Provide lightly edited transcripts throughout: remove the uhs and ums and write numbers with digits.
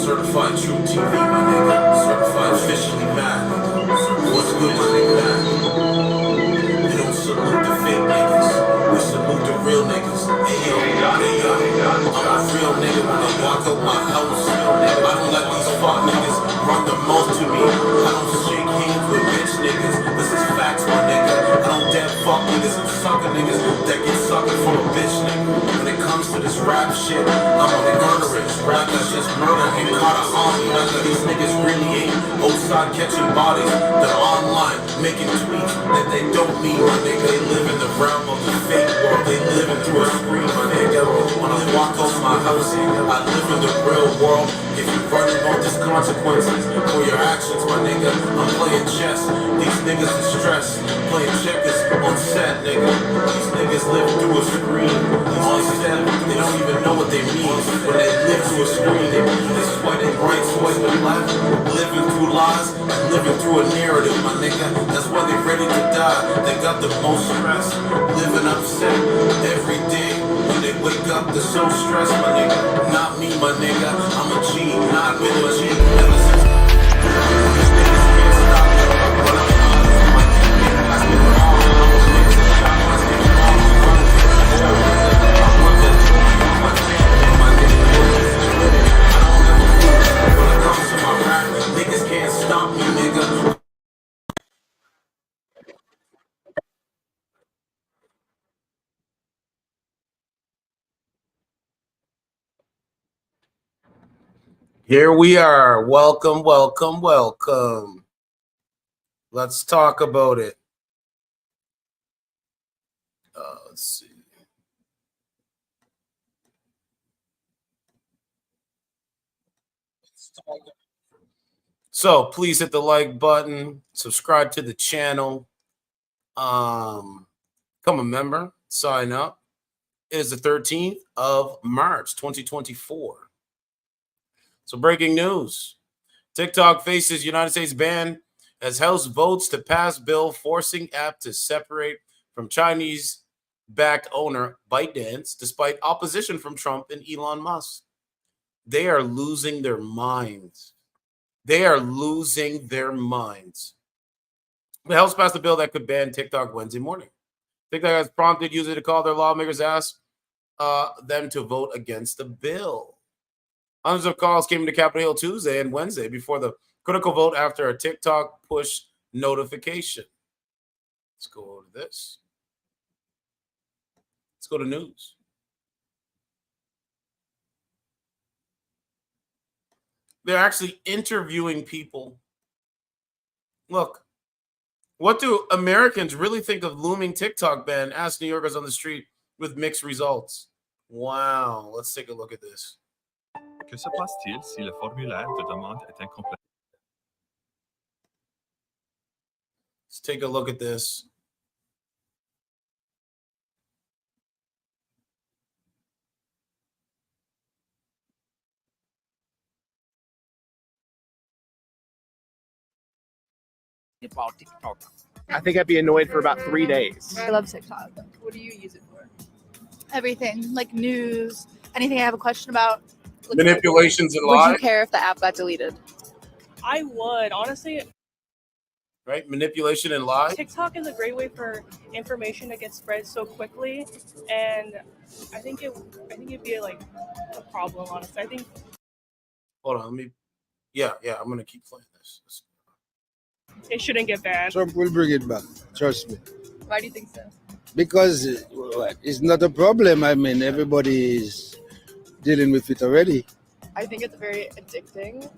Certified true TV, my nigga. Certified officially mad, nigga. What's good, my nigga? We don't salute the fake niggas. We salute the real niggas. Hey yo, I'm a real nigga when I walk up my house. I don't let these fuck niggas run the most to me. I don't shake hands with bitch niggas. This is facts, my nigga. I don't dead fuck niggas and sucker niggas that get suckered from a bitch nigga. When it comes to this rap shit, I'm a murderous. Rap that's just murder and caught a army. None of these niggas really ain't outside catching bodies. They're online making tweets that they don't mean, my nigga. They live in the realm of the fake world. They living through a screen, my nigga. When I walk off my house, I live in the real world. If you running on these consequences for your actions, my nigga, I'm playing chess. These niggas is stressed, playing checkers on set, nigga. These niggas live through a screen. On set, they don't even know what they mean when they live through a screen. They sweating right, sweating left, living through lies, living through a narrative, my nigga. That's why they ready to die. They got the most stress, living upset every day. When they wake up, they're so stressed, my nigga. Not me, my nigga. I'm a G, not been a G. Ever since these niggas can't stop me. When I'm on my team, I get it all. I'm a nigga that shot my nigga all. I'm one that told my champion, my nigga. I don't ever lose. When it comes to my rap, niggas can't stop me, nigga. Here we are. Welcome, welcome, welcome. Let's talk about it. Let's see. So please hit the like button, subscribe to the channel, become a member, sign up. It is the 13th of March, 2024. So breaking news. TikTok faces United States ban as House votes to pass bill forcing app to separate from Chinese-backed owner ByteDance despite opposition from Trump and Elon Musk. They are losing their minds. They are losing their minds. The House passed a bill that could ban TikTok Wednesday morning. TikTok has prompted users to call their lawmakers, ask them to vote against the bill. Hundreds of calls came to Capitol Hill Tuesday and Wednesday before the critical vote after a TikTok push notification. Let's go over to this. Let's go to news. They're actually interviewing people. Look, what do Americans really think of looming TikTok ban? Ask New Yorkers on the street with mixed results. Wow, let's take a look at this. Que se passe-t-il si le formulaire de demande est incomplet? Let's take a look at this. About TikTok. I think I'd be annoyed for about 3 days. I love TikTok. What do you use it for? Everything, like news, anything I have a question about. Manipulations and Would lies. you care if the app got deleted? I would. Honestly, Right? Manipulation and lies. TikTok is a great way for information to get spread so quickly, and I think it'd be like a problem. Honestly, I think. Hold on, let me. Yeah, I'm gonna keep playing this. It shouldn't get banned. Trump will bring it back. Trust me. Why do you think so? Because it's not a problem. I mean, everybody is dealing with it already. I think it's very addicting.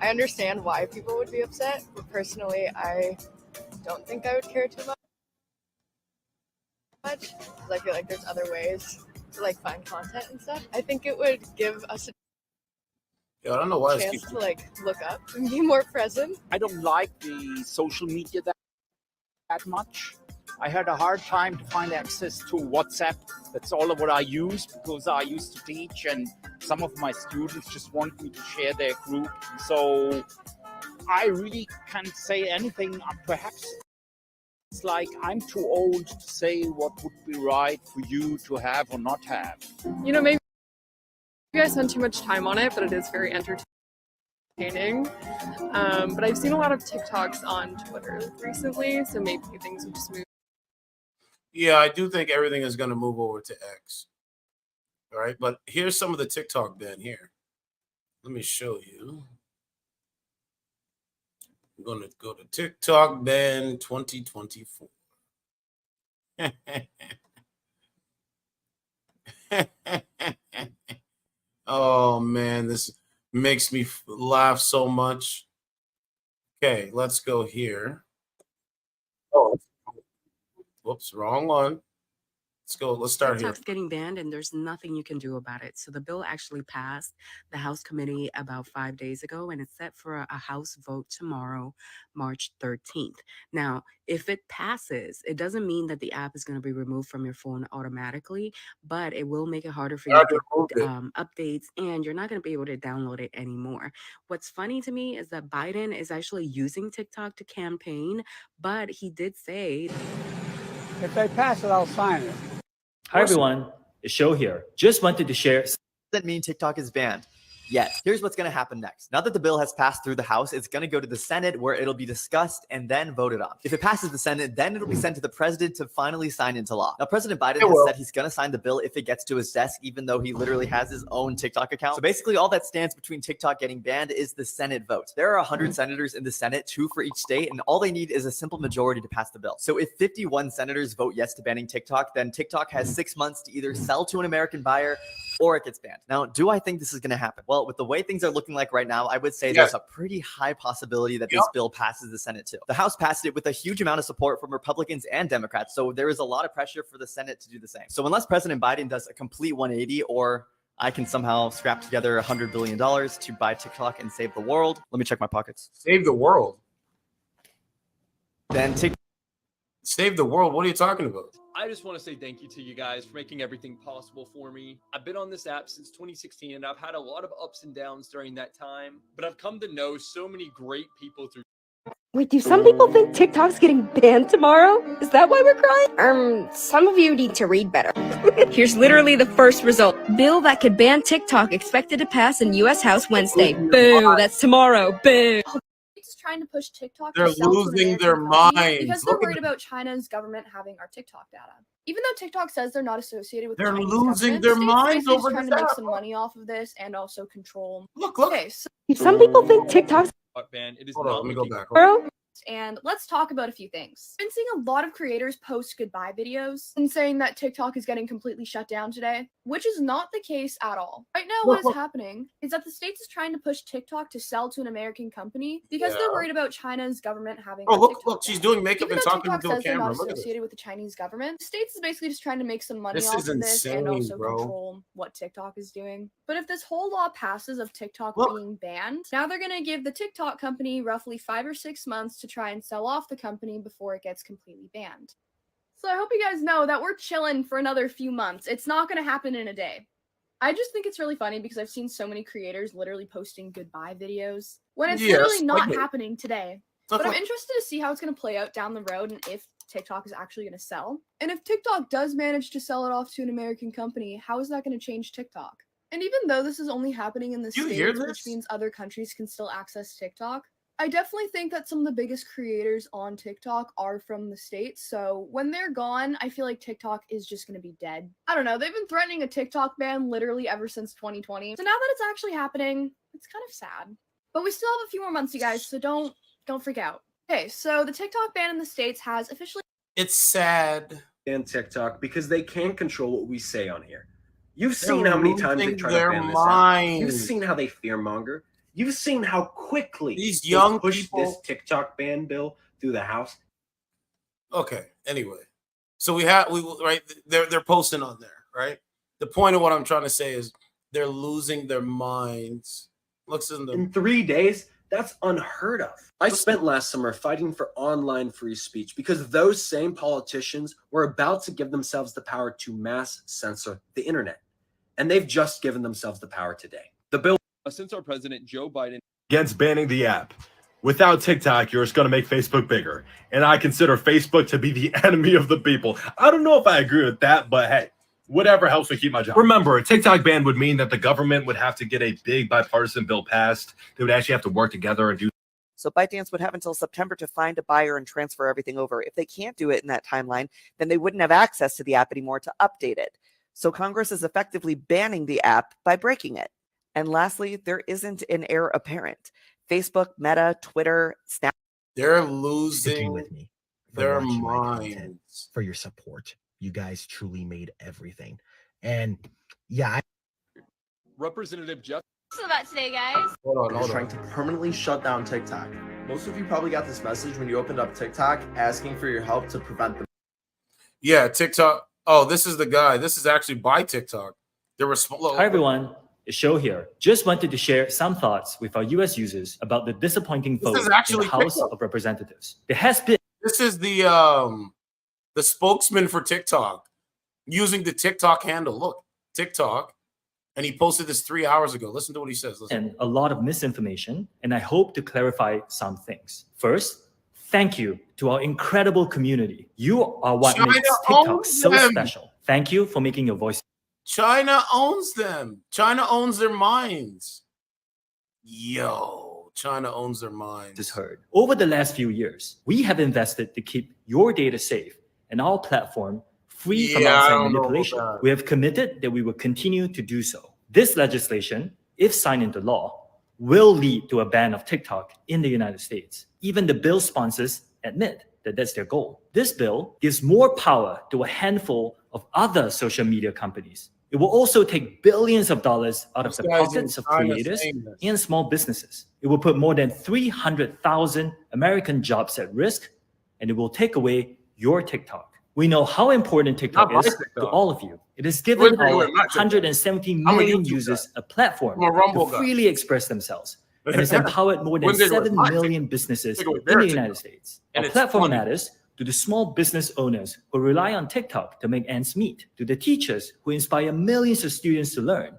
I understand why people would be upset, but personally, I don't think I would care too much. Because I feel like there's other ways to like find content and stuff. I think it would give us Yeah, I don't know why a it's chance to like look up and be more present. I don't like the social media that much. I had a hard time to find access to WhatsApp. That's all of what I use because I used to teach and some of my students just want me to share their group. So I really can't say anything. Perhaps it's like I'm too old to say what would be right for you to have or not have. You know, maybe I spend too much time on it, but it is very entertaining. But I've seen a lot of TikToks on Twitter recently, so maybe things will just move. Yeah, I do think everything is going to move over to X. All right, but here's some of the TikTok ban here. Let me show you. I'm going to go to TikTok ban 2024. Oh, man, this makes me laugh so much. Okay, let's go here. Oh, whoops, wrong one. Let's go. Let's start here. TikTok's getting banned, and there's nothing you can do about it. So the bill actually passed the House committee about 5 days ago, and it's set for a House vote tomorrow, March 13th. Now, if it passes, it doesn't mean that the app is going to be removed from your phone automatically, but it will make it harder for you to get updates, and you're not going to be able to download it anymore. What's funny to me is that Biden is actually using TikTok to campaign, but he did say, if they pass it, I'll sign it. Hi everyone, it's Show here. Just wanted to share. Does that mean TikTok is banned? Yes. Here's what's going to happen next. Now that the bill has passed through the House, it's going to go to the Senate where it'll be discussed and then voted on. If it passes the Senate, then it'll be sent to the president to finally sign into law. Now, President Biden has said he's going to sign the bill if it gets to his desk, even though he literally has his own TikTok account. So basically, all that stands between TikTok getting banned is the Senate vote. There are 100 senators in the Senate, 2 for each state, and all they need is a simple majority to pass the bill. So if 51 senators vote yes to banning TikTok, then TikTok has 6 months to either sell to an American buyer or it gets banned. Now, do I think this is going to happen? Well, with the way things are looking like right now, I would say there's a pretty high possibility that this bill passes the Senate too. The House passed it with a huge amount of support from Republicans and Democrats, so there is a lot of pressure for the Senate to do the same. So unless President Biden does a complete 180, or I can somehow scrap together $100 billion to buy TikTok and save the world. Let me check my pockets. Save the world? Then TikTok. Save the world? What are you talking about? I just want to say thank you to you guys for making everything possible for me. I've been on this app since 2016, and I've had a lot of ups and downs during that time, but I've come to know so many great people through. Wait, do some people think TikTok's getting banned tomorrow? Is that why we're crying? Some of you need to read better. Here's literally the first result. Bill that could ban TikTok expected to pass in U.S. House Wednesday. Boo, that's tomorrow. Boo. Trying to push TikTok. They're losing their minds because they're worried about China's government having our TikTok data. Even though TikTok says they're not associated with, they're losing their minds over trying to make some money off of this and also control. Look. Okay, so some people think TikTok's ban. It is Hold on, let me go back. and let's talk about a few things. I've been seeing a lot of creators post goodbye videos and saying that TikTok is getting completely shut down today, which is not the case at all. Right now, what is happening is that the States is trying to push TikTok to sell to an American company because they're worried about China's government having. Oh, look, she's doing makeup and talking TikTok to a says they're camera. not associated with the Chinese government. The States is basically just trying to make some money off of this insane, and also bro. control what TikTok is doing. But if this whole law passes of TikTok being banned, now they're going to give the TikTok company roughly 5 or 6 months to try and sell off the company before it gets completely banned. So I hope you guys know that we're chilling for another few months. It's not going to happen in a day. I just think it's really funny because I've seen so many creators literally posting goodbye videos when it's literally not happening today. But I'm interested to see how it's going to play out down the road and if TikTok is actually going to sell. And if TikTok does manage to sell it off to an American company, how is that going to change TikTok? And even though this is only happening in the States, which means other countries can still access TikTok, I definitely think that some of the biggest creators on TikTok are from the States, so when they're gone, I feel like TikTok is just going to be dead. I don't know, they've been threatening a TikTok ban literally ever since 2020, so now that it's actually happening, it's kind of sad. But we still have a few more months, you guys, so don't freak out. Okay, so the TikTok ban in the States has officially... It's sad. And TikTok, because they can control what we say on here. You've seen how many times they try to ban this out. You've seen how they fearmonger. You've seen how quickly these young push people this TikTok ban bill through the House. Okay. Anyway, so they're posting on there, right? The point of what I'm trying to say is they're losing their minds. Looks in 3 days. That's unheard of. I spent last summer fighting for online free speech because those same politicians were about to give themselves the power to mass censor the internet, and they've just given themselves the power today. The bill. Since our president, Joe Biden, against banning the app. Without TikTok, you're just going to make Facebook bigger. And I consider Facebook to be the enemy of the people. I don't know if I agree with that, but hey, Whatever helps me keep my job. Remember, a TikTok ban would mean that the government would have to get a big bipartisan bill passed. They would actually have to work together and do. So ByteDance would have until September to find a buyer and transfer everything over. If they can't do it in that timeline, then they wouldn't have access to the app anymore to update it. So Congress is effectively banning the app by breaking it. And lastly, there isn't an heir apparent. Facebook, Meta, Twitter, Snap. They're Sticking losing with me for their watching my content, minds. for your support. You guys truly made everything. And yeah, Representative Jeff. About today, guys. Is trying to permanently shut down TikTok. Most of you probably got this message when you opened up TikTok asking for your help to prevent them. Yeah, TikTok. Oh, this is the guy. This is actually by TikTok. There were Hi everyone, it's Show here. Just wanted to share some thoughts with our US users about the disappointing vote in the House of Representatives. There has been. This is the spokesman for TikTok using the TikTok handle. Look, TikTok. And he posted this 3 hours ago. Listen to what he says. Listen. And a lot of misinformation, and I hope to clarify some things. First, thank you to our incredible community. You are what China makes TikTok owns so them. special. Thank you for making your voice. China owns them. China owns their minds. Yo, China owns their minds. Is heard. Over the last few years, we have invested to keep your data safe and our platform free from outside manipulation. We have committed that we will continue to do so. This legislation, if signed into law, will lead to a ban of TikTok in the United States. Even the bill sponsors admit that that's their goal. This bill gives more power to a handful of other social media companies. It will also take billions of dollars out of the pockets of creators and small businesses. It will put more than 300,000 American jobs at risk, and it will take away your TikTok. We know how important TikTok is to all of you. It has given our 170 million users a platform to freely express themselves and has empowered more than 7 million businesses in the United States. Our platform matters to the small business owners who rely on TikTok to make ends meet, to the teachers who inspire millions of students to learn,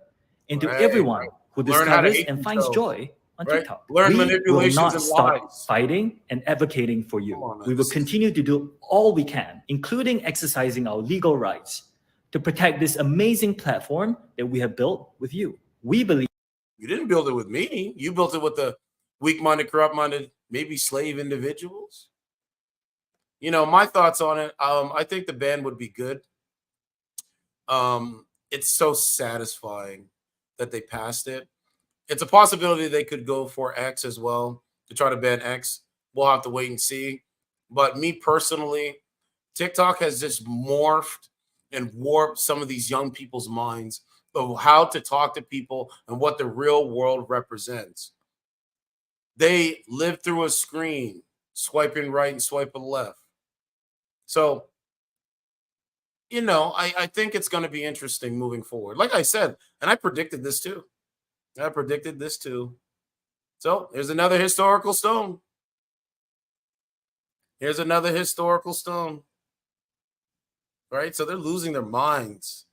and to everyone who discovers and finds joy on TikTok. Learn We will manipulations not and stop lies. fighting and advocating for you. We will continue to do all we can, including exercising our legal rights, to protect this amazing platform that we have built with you. We believe. You didn't build it with me. You built it with the weak-minded, corrupt-minded, maybe slave individuals. You know, my thoughts on it, I think the ban would be good. It's so satisfying that they passed it. It's a possibility they could go for X as well to try to ban X. We'll have to wait and see. But me personally, TikTok has just morphed and warped some of these young people's minds of how to talk to people and what the real world represents. They live through a screen, swiping right and swiping left. So, you know, I think it's going to be interesting moving forward. Like I said, and I predicted this too. So here's another historical stone. Here's another historical stone. Right? So they're losing their minds.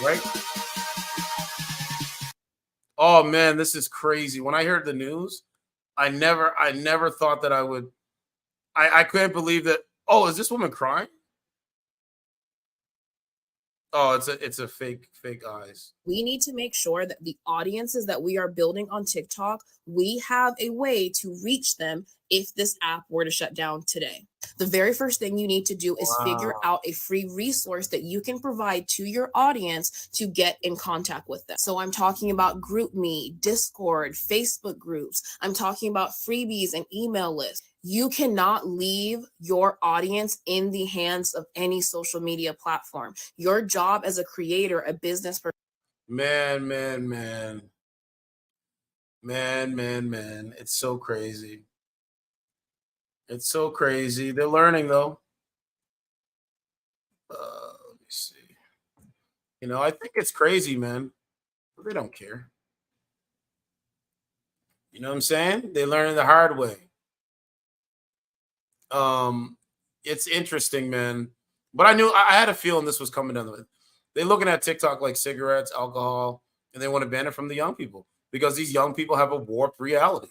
Right? Oh man, this is crazy. When I heard the news, I never thought that I would. I couldn't believe that. Oh, is this woman crying? Oh, it's a fake eyes. We need to make sure that the audiences that we are building on TikTok, we have a way to reach them if this app were to shut down today. The very first thing you need to do is figure out a free resource that you can provide to your audience to get in contact with them. So I'm talking about GroupMe, Discord, Facebook groups. I'm talking about freebies and email lists. You cannot leave your audience in the hands of any social media platform. Your job as a creator, a business person. Man. It's so crazy. It's so crazy. They're learning though. Let me see. You know, I think it's crazy, man. But they don't care. You know what I'm saying? They learn it the hard way. It's interesting, man. But I had a feeling this was coming down the way. They're looking at TikTok like cigarettes, alcohol, and they want to ban it from the young people because these young people have a warped reality.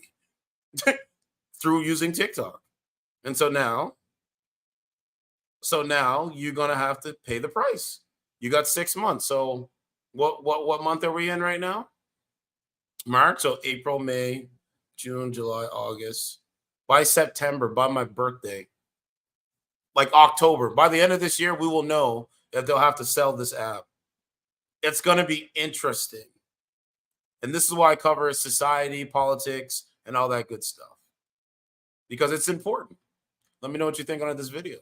through using TikTok. And so now you're gonna have to pay the price. You got 6 months. So what month are we in right now? March. So April, May, June, July, August. By September, by my birthday, like October, by the end of this year, we will know that they'll have to sell this app. It's gonna be interesting. And this is why I cover society, politics, and all that good stuff. Because it's important. Let me know what you think on this video.